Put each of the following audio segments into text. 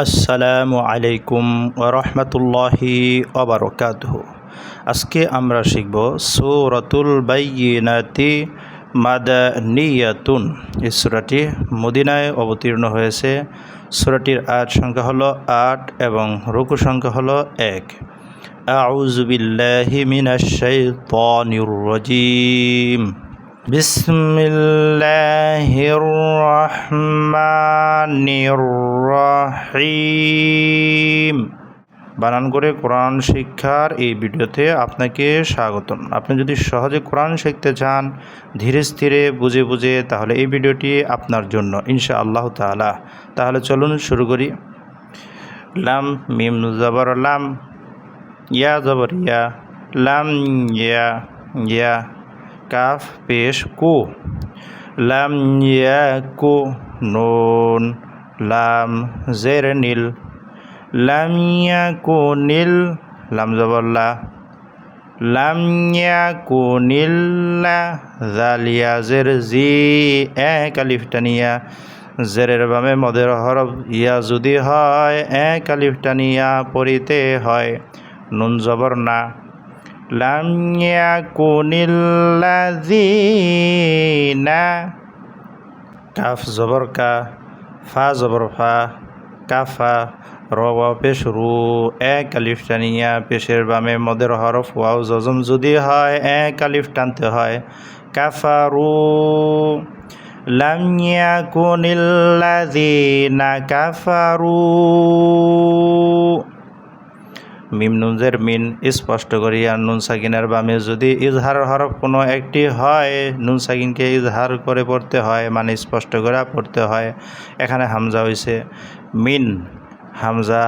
আসসালামু আলাইকুম ওরহমতুল্লাহি ওবারকাতুহু। আজকে আমরা শিখব সূরাতুল বাইয়িনাতি মাদানিয়াতুন। এই সূরাটি মদিনায় অবতীর্ণ হয়েছে। সূরাটির আয়াত সংখ্যা হলো ৮ এবং রুকু সংখ্যা হলো ১। আউযু বিল্লাহি মিনাশ শাইতানির রাজীম। বিসমিল্লাহির রহমানির রহিম। বানান করে কোরআন শিক্ষার এই ভিডিওতে আপনাকে স্বাগতম। আপনি যদি সহজে কোরআন শিখতে চান ধীরে স্থিরে বুঝে বুঝে, তাহলে এই ভিডিওটি আপনার জন্য ইনশাআল্লাহ তাআলা। তাহলে চলুন শুরু করি। লাম মিম জবর লাম, ইয়া জবর ইয়া, লাম ইয়া ইয়া, কাফ পেশ কু, লাম ইয়াকু, নুন লাম জের নীল, লাম ইয়াকুনিল, লাম জবর লা, লাম ইয়াকুনিল্লা, জাল ইয়া জের জি, এক আলিফ টানিয়া, জেরের বামে মদের হরফ ইয়া যদি হয় এক আলিফ টানিয়া পড়িতে হয়। নুন জবর না, লাম ইয়াকুনিল্লাযীনা, কাফ জবর কা, ফা জবর ফা, কাফা, র পেশ রু, এক আলিফ টানিয়া পেশের বামে মদের হরফ ওয়াও জজম যদি হয় এক আলিফ টানতে হয়। কাফারু, লাম ইয়াকুনিল্লাযীনা কাফারু। মিম নুন জের মিন, স্পষ্ট করিয়া নুন সাকিনের বামে যদি ইজহার হরফ কোনো একটি হয় নুন সাকিনকে ইজহার করে পড়তে হয়, মানে স্পষ্ট করে পড়তে হয়। এখানে হামজা হয়েছে মিন, হামজা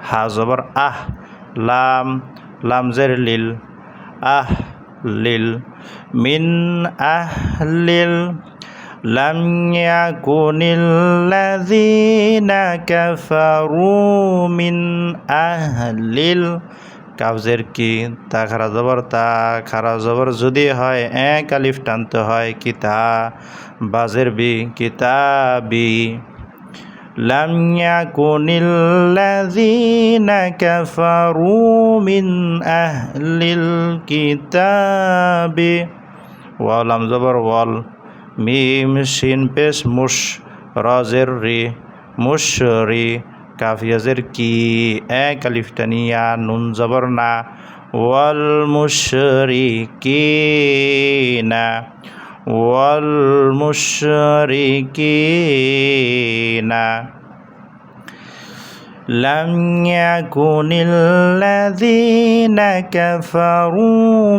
হা জবর আহ, লাম লাম জের লিল, আহ লিল, মিন আহ লিল, লাম ইয়াকুনিল্লাযীনা কাফারু মিন আহলিল, কাফজের কি, তা খারা জবর তা, খারা জবর যদি হয় এক আলিফ টানতে হয়। কিতা বাজের বি, কিতাবি, লাম ইয়াকুনিল্লাযীনা কাফারু মিন আহলিল কিতাবি, ওয়াও লাম জবর ওয়াল, মিম শিন পেশ মুশ, রজের রি, মুশরি, কাফিয়াজের কি, এক আলিফ টানিয়া নুন জবর না, ওয়াল মুশরিকিনা, ওয়াল মুশরিকিনা, লাম ইয়াকুনিল্লাযীনা কাফারু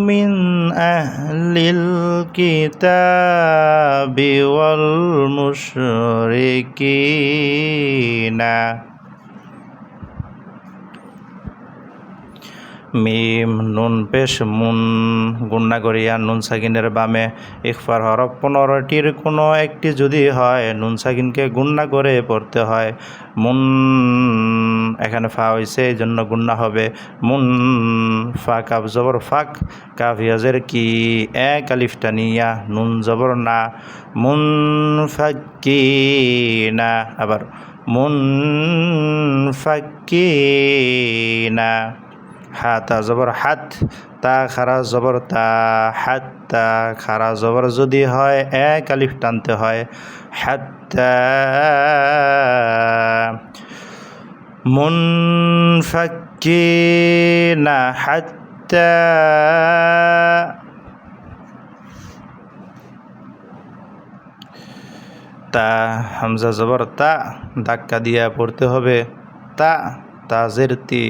মিন আহলিল কিতাবি ওয়াল মুশরিকিনা। মিম নুন পেশ মুন, গুণনা করিয়া নুন সাকিনের বামে ইখফার হরফ 15টির কোনো একটি যদি হয় নুন সাকিনকে গুণনা করে পড়তে হয়। মুন, এখানে ফা হয়েছে এই জন্য গুণনা হবে মুন ফা, কাফ জবর ফাক, কাফ ইয়াজের কি, এক আলিফ টানিয়া নুন জবর না, মুন ফাক্কিনা, আবার মুন ফাক্কিনা, হা তা জবর হাত, তা খারা জবর তা, হাত্তা, খারা জবর যদি হয় এক আলিফ টানতে হয়। হাত্তা, মুনফাক্কিনা হাত্তা, তা হামজা জবর তা, ধাক্কা দিয়া পড়তে হবে তা, তাজের তি,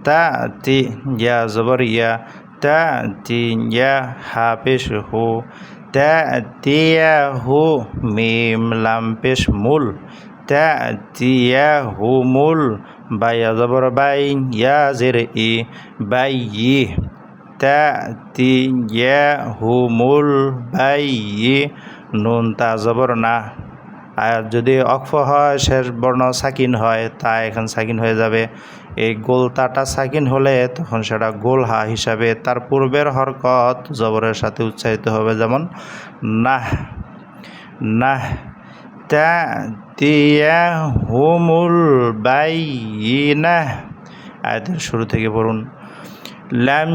তা তি, ইয়া জবর ইয়া, তা তি ইয়া, হা পেশ হু, তা তিয়া হু, মিম লাম পেশ মুল, তা তিয়া হু মুল, বাইয়া জবর বাই, ইয়া জের ই, বাই ই, তা তি ইয়া হু মুল বাই ই, নুন তা জবর না। আর যদি অক্ফ হয় শেষ বর্ণ সাকিন হয় তা এখন সাকিন হয়ে যাবে। এই গোল তাটা সাকিন হলে তখন সেটা গোল হা হিসাবে তার পূর্বের হরকত জবরের সাথে উচ্চারিত হবে, যেমন নাহ, নাহ, তা তাতিয়াহুমুল বাইয়িনাহ। আয়াতের শুরু থেকে পড়ুন। লাম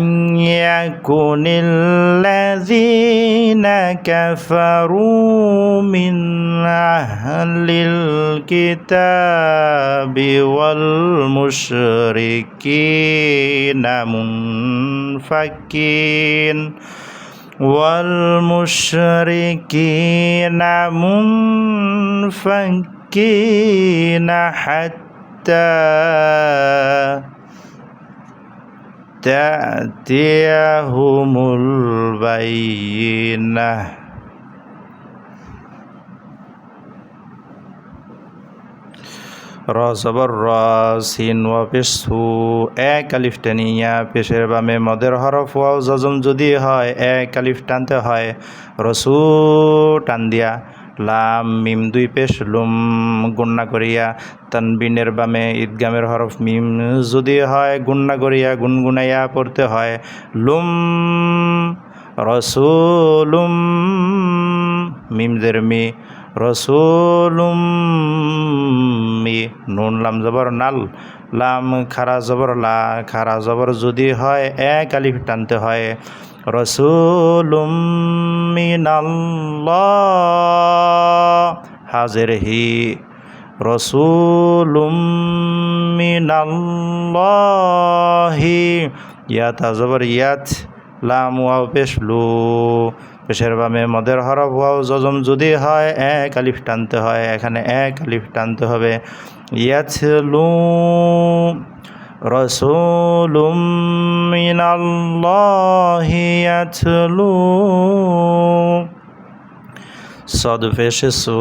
ইয়াকুনিল্লাযীনা কাফারু মিন আহলিল কিতাবি ওয়াল মুশরিকিনা মুনফাকিন والمشركين منفكين حتى تأتيهم البينة। র জবর র সিন ওয়া পেশ সু এক আলিফ টানিয়া পেশের বামে মদের হরফ ওয়াও জজম যদি হয় এক আলিফ টানতে হয়। রসু টান দিয়া লাম মিম দুই পেশ লুম গুন্না করিয়া তানবিনের বামে ঈদগামের হরফ মিম যদি হয় গুন্না করিয়া গুনগুনাইয়া পড়তে হয়। লুম রসুলুম মিমদের মি রসুলুম মি নুন লাম জবর নাল লাম খারা জবর লা খারা জবর যদি হয় এক আলিফ টানতে হয়। রসুলুম মিনাল্লাহ হাজের হি রসুলুম মিনাল্লাহি ইয়াত জবর ইয়াত লাম ওয়াও পেশ লু পেশের বামে মদের হরফ ওয়াও জজম যদি হয় এক আলিফ টানতে হয়। এখানে এক আলিফ টানতে হবে। ইয়াতলু রাসূলুম মিনাল্লাহি ইয়াতলু সদ পেশে সু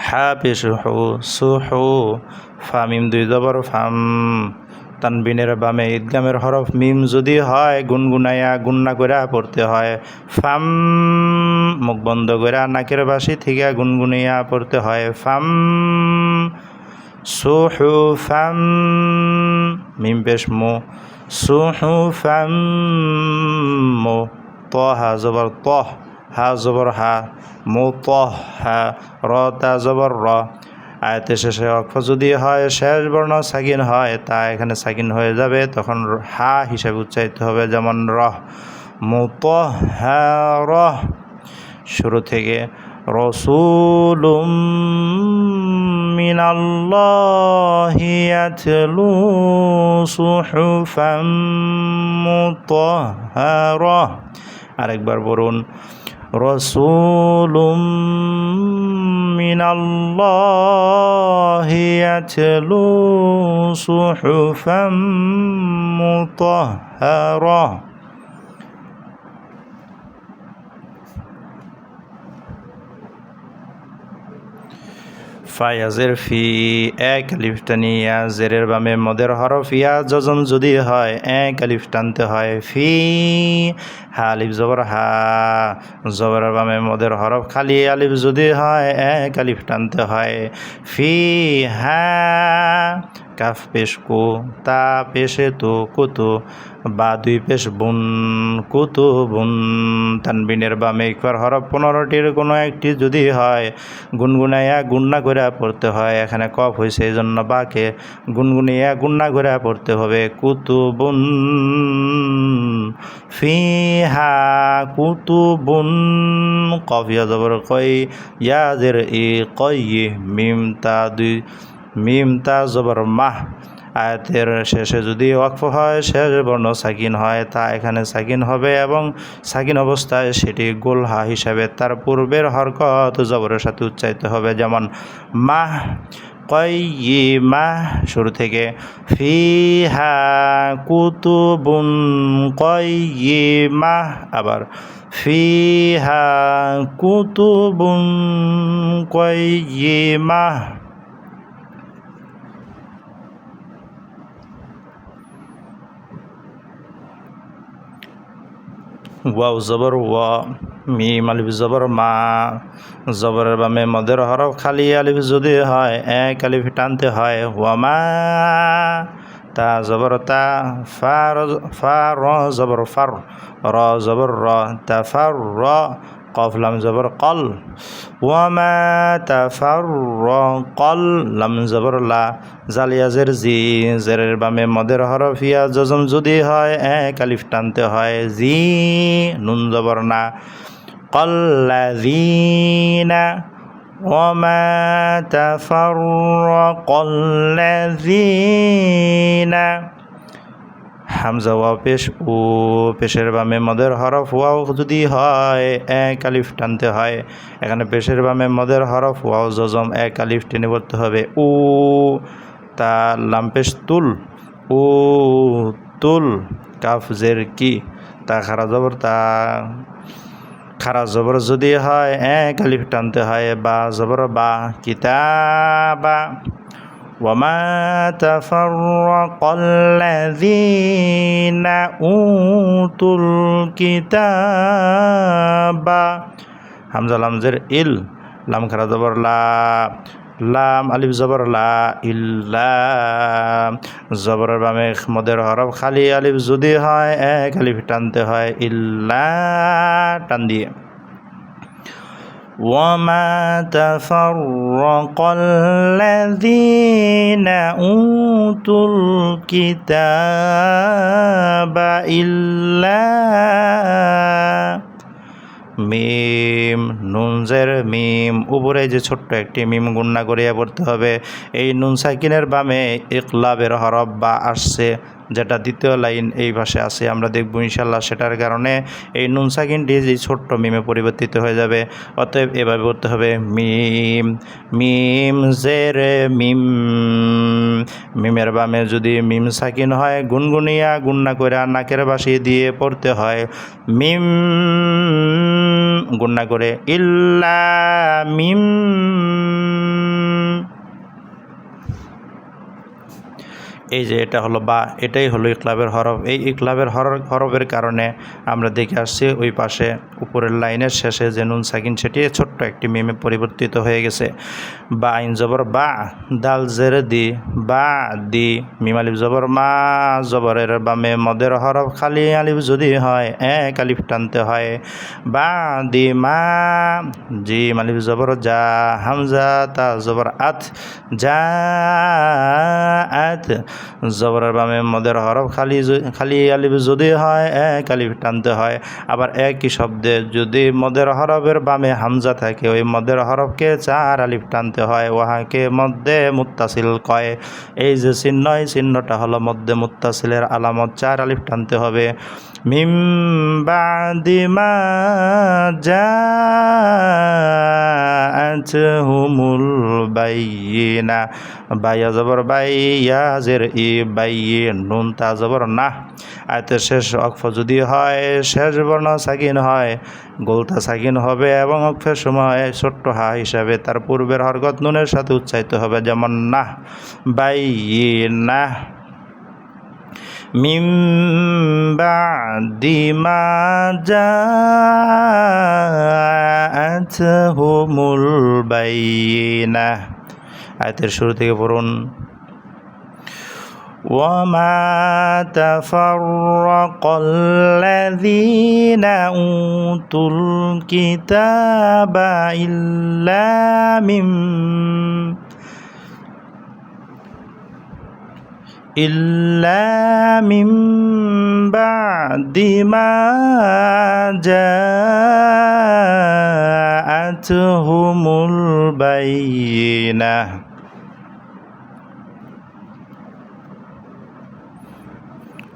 হা পেশে হু সুহু ফা মিম দুই জবর ফাম তানবিনের বামে ঈদগামের হরফ মিম যদি হয় গুনগুনাইয়া গুন্না করে পড়তে হয়। ফাম মুখ বন্ধ করে নাকের বাসি থেকে গুনগুনাইয়া পড়তে হয়। ফাম সুহু ফাম মিম পেশ মু সুহু ফাম মু ত হা জবর ত হা জবর হা মু ত হা র তা জবর র। আয়াতের শেষে অক্ফ যদি হয় শেষ বর্ণ সাকিন হয় তা এখানে সাকিন হয়ে যাবে, তখন হা হিসাবে উচ্চারিত হবে, যেমন রহ মুতাহহারহ। শুরু থেকে রাসূলুম মিনাল্লাহি ইয়াতলু সুহুফাম মুতাহহারহ। আরেকবার বলুন রাসূলুম মিনাল্লাহি ইয়াতলু সুহুফাম মুতাহহারহ। ফায়াজের ফি এক আলিফ টানিয়া জেরের বামে মদের হরফ ইয়া জজম যদি হয় এক আলিফ টানতে হয়। ফি হা আলিফ জবর হা জবরের বামে মদের হরফ খালি আলিফ যদি হয় এক আলিফ টানতে হয়। ফি হা কাফ পেশ কু তা পেশে তু কুতু বা দুই পেশ বুন কুতু বুন তানবিনের বামে ইকফার হরফ 15টির কোনো একটি যদি হয় গুনগুনাইয়া গুন্না করে পড়তে হয়। এখানে কফ হয়েছে এই জন্য বাকে গুনগুনিয়া গুন্না করে পড়তে হবে। কুতুবুন ফিহা কুতুবুন কফ ইয়া জবর কই ইয়াজের ই কই মিম তা দুই মিম তা জবর মাহ। আয়াতের শেষে যদি ওয়াকফ হয় শেষ বর্ণ সাকিন হয় তা এখানে সাকিন হবে এবং সাকিন অবস্থায় সেটি গোলহা হিসাবে তার পূর্বের হরকত জবরের সাথে উচ্চারিত হবে, যেমন মাহ কয়্যিমাহ। শুরু থেকে ফিহা কুতুবুন কয়্যিমাহ, আবার ফিহা কুতুবুন কয়্যিমাহ। ওয়াও জবর ওয়া মিম আলিফ জবর মা জবরের বামে মদের হরফ খালি আলিফ যদি হয় এক আলিফ টানতে হয়। ওয়ামা তা জবর তা ফা র জবর ফার র জবর র তা ফার র কফ লাম জবর কল ওয়ামা তাফাররাকাল লাম জবর লা জালিয়া জের জি জেরের বামে মদের হরফ ইয়া জজম যদি হয় এক আলিফ টানতে হয় জি নুন জবর না কল্লাযীনা ওয়ামা তাফাররাকাল্লাযীনা হামজা ওয়াও পেশ ও পেশের বামে মদের হরফ ওয়াও যদি হয় এক আলিফ টানতে হয় এখানে পেশের বামে মদের হরফ ওয়াও জজম এক আলিফ টেনে পড়তে হবে ও তা লাম পেশ তুল ও তুল কাফ জের কি তা খারা জবর তা খারা জবর যদি হয় এক আলিফ টানতে হয় বা জবর বা কিতাবা ওয়ামা তাফাররাকাল্লাযীনা উতুল কিতাবা হামজা লাম জের ইল লাম খারা জবর লা লাম আলিফ জবর লা ইল্লা জবরের বামে মদের হরফ খালি আলিফ যদি হয় এক আলিফ টানতে হয় ইল্লা টান দিয়ে ওয়ামা তাফাররাকাল্লাযীনা উতুল কিতাবা ইল্লা মিম নুন জের মিম উপরে যে ছোট্ট একটি মিম গুণনা করিয়া পড়তে হবে এই নুন সাকিনের বামে ইকলাবের হরফ বা আসছে যেটা দ্বিতীয় লাইন এই ভাষে আছে আমরা দেখব ইনশাল্লাহ সেটার কারণে এই নুন সাকিনটি যে ছোট্ট মিমে পরিবর্তিত হয়ে যাবে অতএব এভাবে পড়তে হবে মিম মিম জের মিম মিমের বামে যদি মিম সাকিন হয় গুনগুনিয়া গুণনা করে নাকের বাসি দিয়ে পড়তে হয় মিম গুণনা করে ইল্লা মিম এই যে এটা হলো বা এটাই হলো ইকলাবের হরফ এই ইকলাবের হরফের কারণে আমরা দেখে আসছি ওই পাশে উপরের লাইনের শেষে যে নুন সাকিন সেটি ছোট্ট একটি মিমে পরিবর্তিত হয়ে গেছে বা আইন জবর বা দাল জের দি বা দি মিম আলিফ জবর মা জবরের বামে মদের হরফ খালি আলিফ যদি হয় এক আলিফ টানতে হয় বা দি মা জি আলিফ জবর যা হামজা তা জবর আত যা আত জবরের বামে মদের হরফ খালি আলিফ যদি হয় এক আলিফ টানতে হয় আবার একই শব্দে যদি মদের হরফের বামে হামজা থাকে ওই মদের হরফকে চার আলিফ টানতে হয় ওহাকে মধ্যে মুত্তাসিল কয় এই যে চিহ্ন এই চিহ্নটা হলো মধ্যে মুত্তাসিলের আলামত চার আলিফ টানতে হবে মিম বাদি মা জাআতহুমুল বাইয়িনা বাইয়া জবর বাইয়া জের ই বাইয়ে নুন তা জবর না আয়তের শেষ অক্ফ যদি হয় শেষ বর্ণ সাকিন হয় গোলতা সাকিন হবে এবং অক্ফের সময় ছোট্ট হা হিসাবে তার পূর্বের হরকত নুনের সাথে উচ্চারিত হবে যেমন না বাইয়িনা মিম বাদি মা জাআতহুমুল বাইয়িনা আয়াতের শুরু থেকে পড়ুন ওয়ামা তাফাররাকাল্লাযীনা উতুল কিতাবা ইল্লা মিম বাদি মা জাআতহুমুল বাইয়িনাহ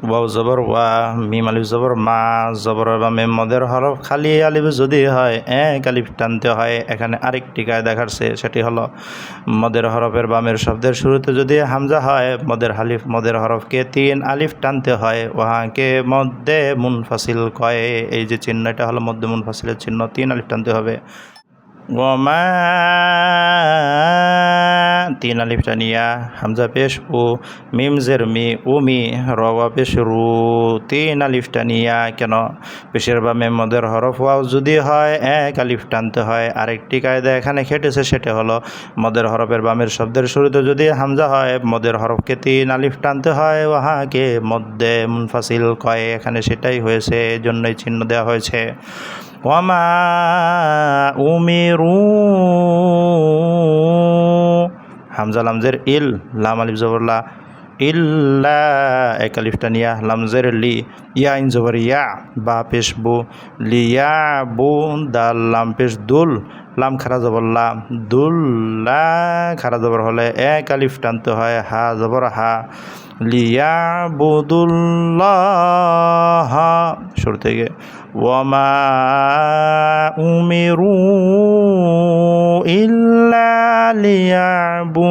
ওয়াও জবর ওয়া মিম আলিফ জবর মা জবর বা মেম মদের হরফ খালি আলিফ যদি হয় এক আলিফ টানতে হয় এখানে আরেকটি কায়দা দেখাচ্ছে সেটি হলো মদের হরফের বামের শব্দের শুরুতে যদি হামজা হয় মদের হরফকে তিন আলিফ টানতে হয় ওহাকে মধ্যে মুনফাসিল কয় এই যে চিহ্ন এটা হলো মধ্যে মুনফাসিলের চিহ্ন তিন আলিফ টানতে হবে ওয়ামা তিন আলিফ টানিয়া হামজা পেশ ও মিম জের মি উমি রওয়া পেশ রু তিন আলিফ টানিয়া কেন পেশের বা মেম মদের হরফ ওয়াও যদি হয় এক আলিফ টানতে হয় আরেকটি কায়দা এখানে খেটেছে সেটা হলো মদের হরফের বামের শব্দের শুরুতে যদি হামজা হয় মদের হরফকে তিন আলিফ টানতে হয় ওহাকে মধ্যে মুনফাসিল কয় এখানে সেটাই হয়েছে এই জন্যই চিহ্ন দেওয়া হয়েছে ওয়ামা উমিরু হামজা লামজের ইল লাম আলিফ জবর লা ইল্লা এক আলিফ টানিয়া লামজের লি ইয়া ইন জবর ইয়া বা পেশ বু লিয়া বু দাল লাম পেশ দুল লাম খারা জবর লা দুল্লা খারা জবর হলে এক আলিফ টানতে হয় হা জবর হা লিয়া বুদুল্লাহ শুরু থেকে ওয়ামা উমিরু ইল্লা লিয়াবুদুল্লাহ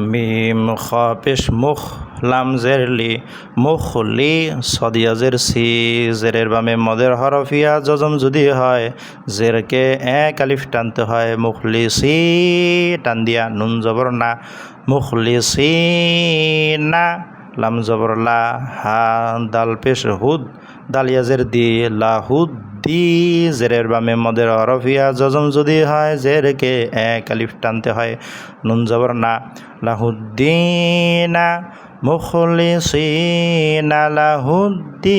মিম খ পেশ মুখ লাম জের লি মুখলি সদিয়াজের সি জেরের বামে মদের হরফিয়া জজম যদি হয় জেরকে এক আলিফ টানতে হয় মুখলি সি টান দিয়া নুন জবর না মুখলি সি না লাম জবর লা হা দাল পেশ হুদ দালিয়াজের দি লাহুদ দি জেরের বামে মদের হরফিয়া জজম যদি হয় জেরকে এক আলিফ টানতে হয় নুন জবর না লাহুদ্দিনা মুখলিসিনা লাহুদ্দিনা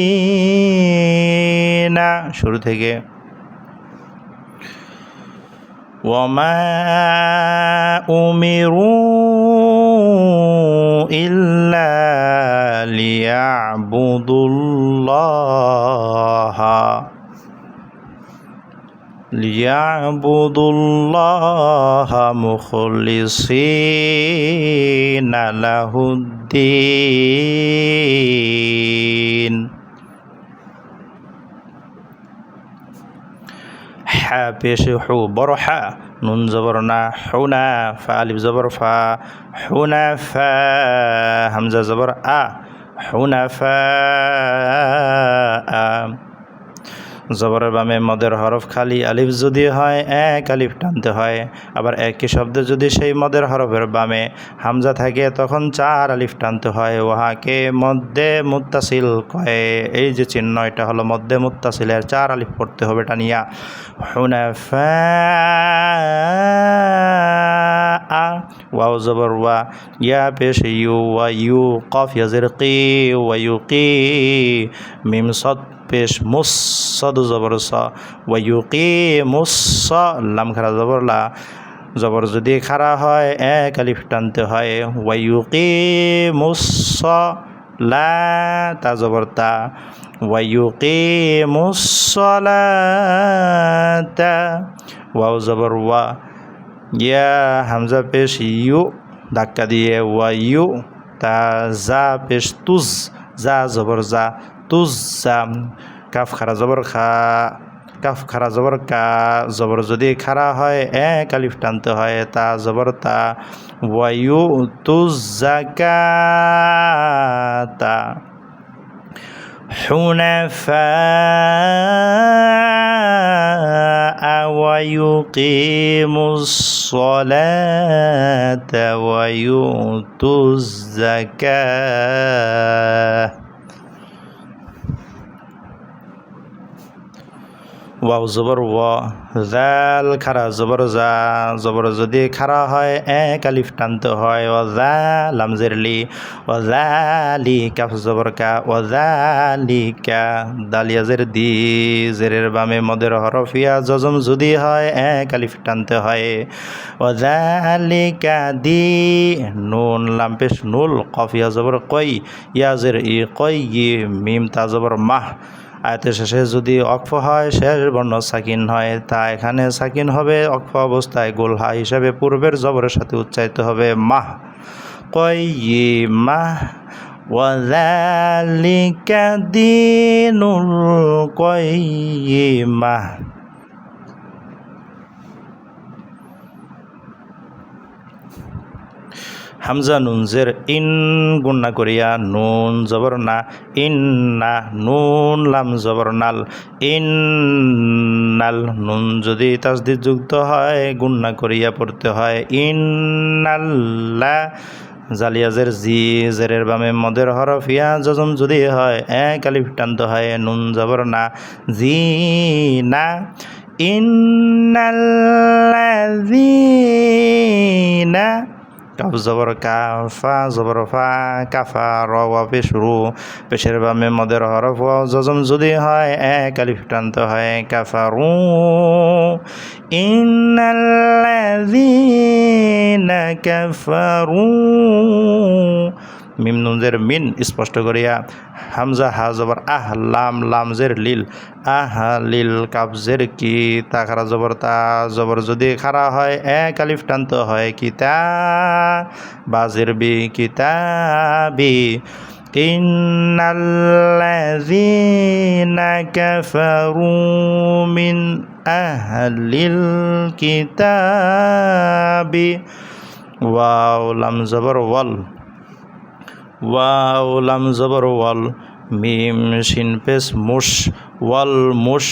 শুরু থেকে ওয়ামা উমিরু ইল্লা লিয়াবুদুল্লাহ মুখলিসিনা লাহুদ্দিন হা পেশ হু বড় হা নুন জবর না হুনা ফা আলিফ জবর ফা হুনা ফা হামজা জবর আ হুনা ফা জবরের বামে মদের হরফ খালি আলিফ যদি হয় এক আলিফ টানতে হয় আবার একই শব্দে যদি সেই মদের হরফের বামে হামজা থাকে তখন চার আলিফ টানতে হয় ওহাকে মধ্যে মুত্তাসিল কয়ে এই যে চিহ্ন এটা হলো মধ্যে মুত্তাসিলের চার আলিফ পড়তে হবে টানিয়া হুনাফা ওয়াও জবর ওয়া ইয়া পেশ ইউ ওয়া ইউ কফ ইয়াজের কি ওয়া ইউকি মিম সদ পেশ মুস সদু জবর স ওয়ায়ুকি মুস লাম খারা জবর লা জবর যদি খারা হয় এক আলিফ টানতে হয় ওয়ায়ুকি মুস লা তা জবর তা ওয়ায়ুকি মুসলাতা ওয়াও জবর ওয়া ইয়া হামজা পেশ ইউ ধাক্কা দিয়ে ওয়ায়ু তা জা পেশ তুজ জা জবর জা তুজ জা কাফ খারা জবর খা কাফ খারা জবর কা জবর যদি খারা হয় এক আলিফ টানতে হয় তা জবর তা ওয়ায়ু তুজ জাকাতা হুনাফা ওয়ায়ুকিমুস সালাতা ওয়ায়ুতুজ যাকাত ওয়াও জবর ওয়া জাল খারা জবর জা জবর যদি খারা হয় এক আলিফ টানতে হয় ও জা লামজের লি ও জালি কাফ জবর কা ও জালিকা দালিয়াজের দি জেরের বামে মদের হরফিয়া জজম যদি হয় এক আলিফ টানতে হয় ও জালিকা দি নুন লাম পেশ নুল কফিয়া জবর কই ইয়াজের ই কই মিম তা জবর মাহ আয়াতের শেষে যদি অক্ফ হয় শেষ বর্ণ সাকিন হয় তা এখানে সাকিন হবে অক্ফ অবস্থায় গোলহা হিসাবে পূর্বের জবরের সাথে উচ্চারিত হবে মাহ কয়্যিমাহ ওয়াযালিকা দীনুল কয়্যিমাহ হামজা নুন জের ইন গুন্না করিয়া নুন জবর না ইন্না নুন লাম জবর নাল ইন্নাল নুন যদি তাসদিদ যুক্ত হয় গুন্না করিয়া পড়তে হয় ইন্নাল্লা জালিয়াজের জি জেরের বামে মদের হরফিয়া জজম যদি হয় এক আলিফ টানতে হয় নুন জবর না জি না ইন্নাল্লাযীনা কাফ জবর কা ফা জবর ফা কাফা র ওয়া পেশ রু পেশের বামে মদের হরফ ওয়াও জজম যদি হয় এক আলিফ টান্ত হয় কাফারু ইন্নাল্লাযীনা কাফারু মিম নুনজের মিন স্পষ্ট করিয়া হামজা হা জবর আহ লাম লাম জের লিল আহ লিল কাফ জের কি তা খারা জবর তা জবর যদি খারা হয় এক আলিফ টান্ত হয় কিতা বাজের বি কিতাবি ইন্নাল্লাযীনা কাফারু মিন আহলিল কিতাবি ওয়াও লাম জবর ওয়াল ওয়াও লাম জবর ওয়াল মিম শিন পেশ মুশ ওয়াল মুশ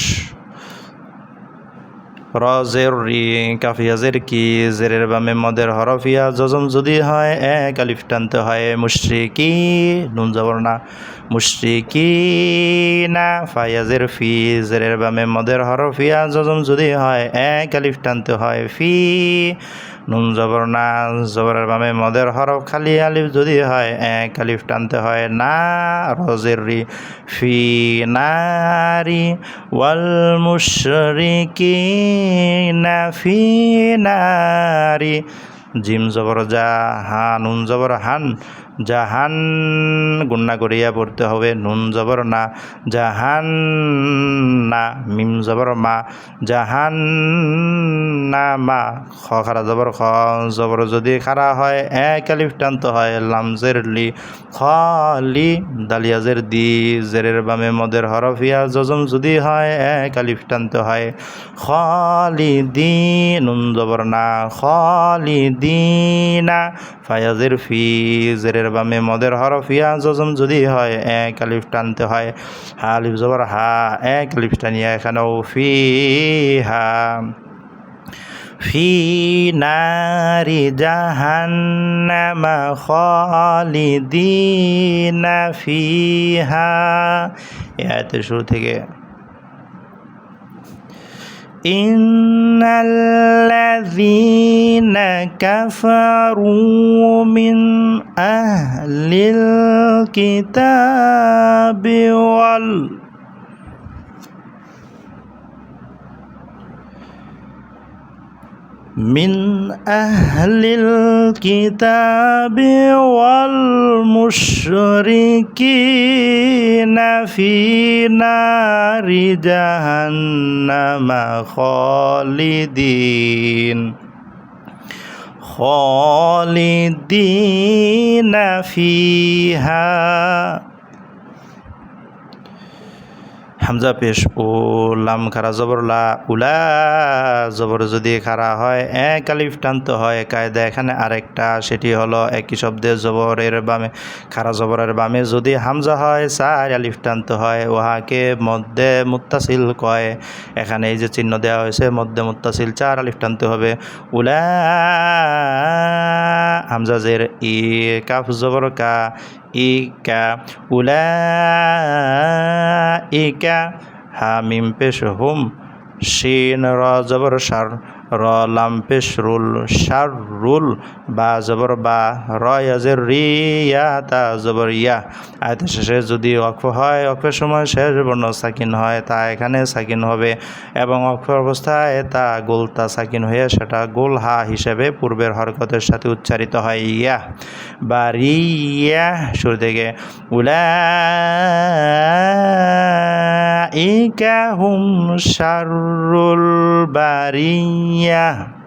র জের রি কাফিয়া জের কি জেরের বামে মদের হরফিয়া জজম যদি হয় এক আলিফ টানতে হয় মুশরিকি নুন জবর না মুশরিকি না ফায়াজের ফি জেরের বামে মদের হরফিয়া জজম যদি হয় এক আলিফ টানতে হয় ফি নুন জবর না জবরের বামে মদের হরফ খালি আলিফ যদি হয় এক আলিফ টানতে হয় না রজের রি ফি নারি ওয়াল মুশরিকিনা ফি নারি জিম জবর জা হা নুন জবর হান জাহান গুন্না করিয়া পড়তে হবে নুন জবর না জাহান না মিম জবর মা জাহান না মা খ খারা জবর খ জবর যদি খারা হয় এক আলিফ টান্ত হয় লামজের লি খলি দালিয়াজের দি জেরের বামে মদের হরফিয়া জজম যদি হয় এক আলিফ টান্ত হয় খলিদি নুন জবর না খলিদিনা ফায়াজের ফি জেরের বামে মদের হরফিয়া জজম যদি হয় এক আলিফ টানতে হয় হা আলিফ জবর হা এক আলিফ টানিয়া এখানেও ফি হা ফি নারি জাহান্নামা খালিদিনা ফিহা এই আয়াতের শুরু থেকে ইন্নাল্লাযীনা কাফারু মিন আহলিল কিতাবি ওয়াল من أهل الكتاب والمشركين في نار جهنم خالدين فيها হামজা পেশ ও লাম খারা জবর লা উলা জবর যদি খারা হয় এক আলিফ টান্ত হয় কায়দা এখানে আরেকটা সেটি হলো একই শব্দের জবরের বামে খারা জবরের বামে যদি হামজা হয় চার আলিফ টান্ত হয় উহাকে মধ্যে মুত্তাসিল কয় এখানে এই যে চিহ্ন দেওয়া হয়েছে মধ্যে মুত্তাসিল চার আলিফ টানতে হবে উলা হামজা জের ই কাফ জবর কা ইকা উলাইকা হা মিম পেশ হুম শিন র জবর শার র লাম পেশ রুল শাররুল বা জবর বা র ইয়াজের রিয়া তা জবর ইয়া আয়াতের শেষে যদি ওয়াকফ হয় ওয়াকফের সময় শেষ বর্ণ সাকিন হয় তা এখানে সাকিন হবে এবং ওয়াকফ অবস্থায় তা গোলতা সাকিন হয়ে সেটা গোল হা হিসেবে পূর্বের হরকতের সাথে উচ্চারিত হয় ইয়া বা রিয়া শুরু থেকে উলাইকা হুম শাররুল বারিয়া